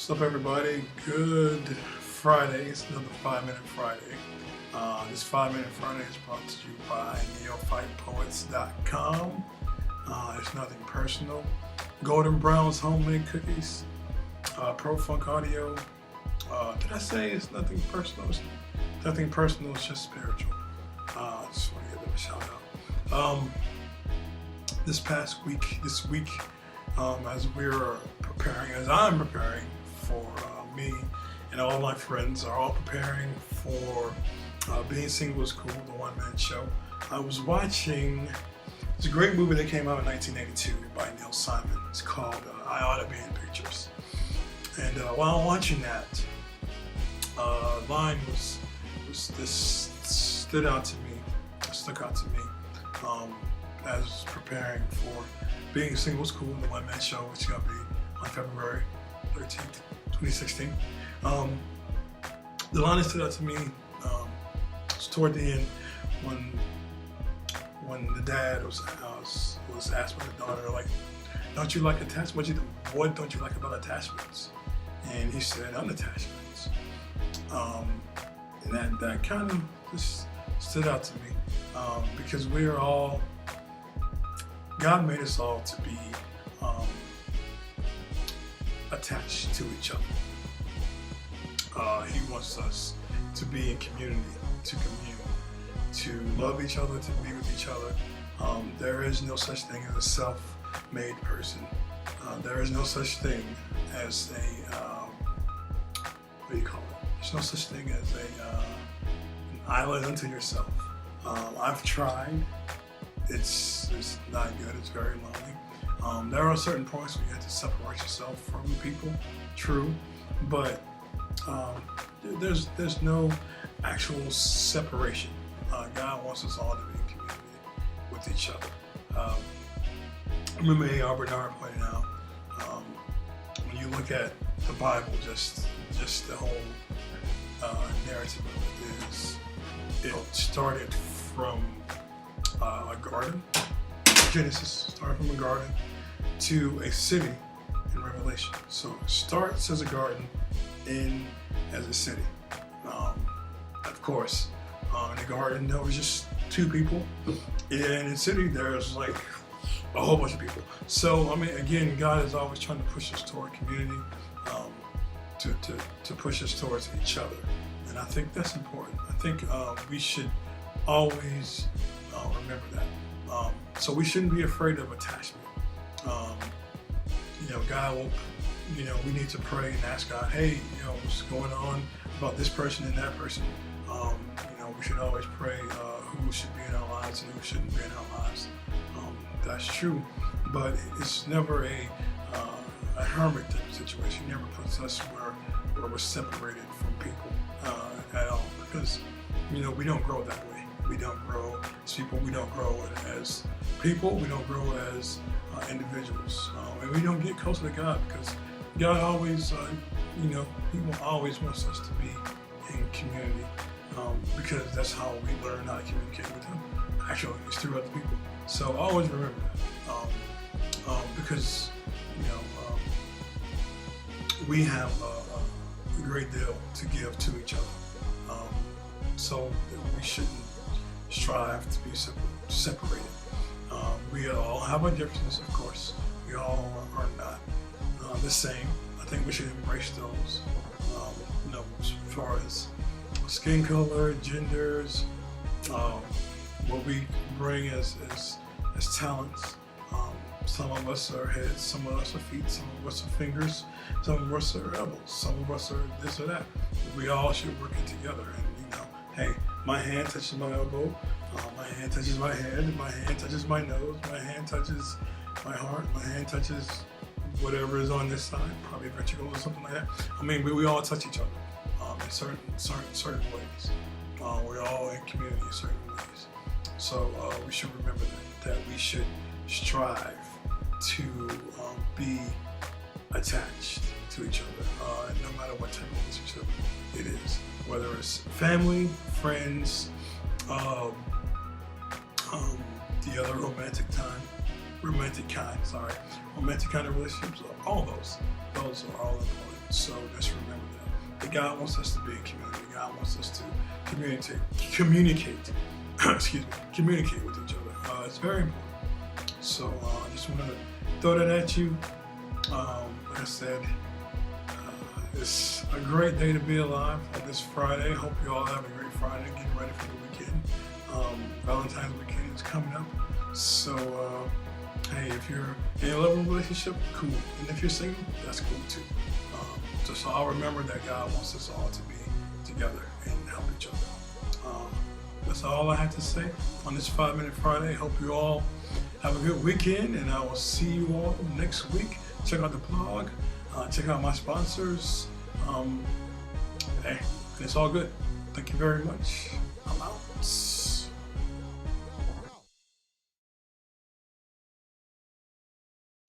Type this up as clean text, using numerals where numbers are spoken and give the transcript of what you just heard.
What's up, everybody? Good Friday. It's another 5-Minute Friday. This 5-Minute Friday is brought to you by neophytepoets.com. It's nothing personal. Golden Brown's homemade cookies. Pro Funk Audio. Did I say it's nothing personal? It's nothing personal. It's just spiritual. I just want to give them a shout out. This week, as I'm preparing for me and all my friends are all preparing for Being Single is Cool, the one-man show. I was watching, it's a great movie that came out in 1982 by Neil Simon. It's called I Ought to Be in Pictures. And while watching that, line was this stuck out to me as preparing for Being Single is Cool, the one-man show, which is going to be on February 13th, 2016. The line that stood out to me was toward the end when the dad was asked by the daughter, like, don't you like attachments? What don't you like about attachments? And he said, unattachments. And that kind of just stood out to me because God made us all to be attached to each other. He wants us to be in community, to commune, to love each other, to be with each other. There is no such thing as a self-made person. There is no such thing as there's no such thing as an island unto yourself. I've tried. It's not good. It's very lonely. There are certain points where you have to separate yourself from people. True, but there's no actual separation. God wants us all to be in community with each other. I remember A.R. Bernard pointed out when you look at the Bible, just the whole narrative of it started from a garden. Genesis started from a garden to a city in Revelation. So it starts as a garden, and as a city. Of course, in the garden there was just two people. In the city there's like a whole bunch of people. So I mean, again, God is always trying to push us toward community, to push us towards each other, and I think that's important. I think we should always remember that. So we shouldn't be afraid of attachment. God will, we need to pray and ask God, hey, what's going on about this person and that person. We should always pray who should be in our lives and who shouldn't be in our lives. That's true, but it's never a hermit type of situation. It never puts us where we're separated from people at all, because we don't grow that way. We don't grow as people. We don't grow as people. We don't grow as individuals, and we don't get closer to God, because God always, He will always wants us to be in community, because that's how we learn how to communicate with Him. Actually, it's through other people. So always remember that, because we have a great deal to give to each other. So we shouldn't strive to be separated. We all have our differences, of course. We all are not the same. I think we should embrace those. As far as skin color, genders, what we bring as talents. Some of us are heads, some of us are feet, some of us are fingers, some of us are elbows, some of us are this or that. We all should work it together. And hey, my hand touches my elbow, my hand touches my head, my hand touches my nose, my hand touches my heart, my hand touches whatever is on this side, probably ventricles or something like that. I mean, we all touch each other in certain ways. We're all in community in certain ways. So we should remember that we should strive to be attached to each other, no matter what type of relationship it is, whether it's family, friends, the other romantic kind of relationships. All those are all important. So just remember that God wants us to be a community. God wants us to communicate excuse me, communicate with each other. It's very important. So I just wanted to throw that at you. Like I said, it's a great day to be alive on this Friday. Hope you all have a great Friday, getting ready for the weekend. Valentine's weekend is coming up. So, hey, if you're in a loving relationship, cool. And if you're single, that's cool too. Just all remember that God wants us all to be together and help each other. That's all I have to say on this 5-Minute Friday. Hope you all have a good weekend, and I will see you all next week. Check out the blog. Check out my sponsors. Hey, it's all good. Thank you very much. I'm out.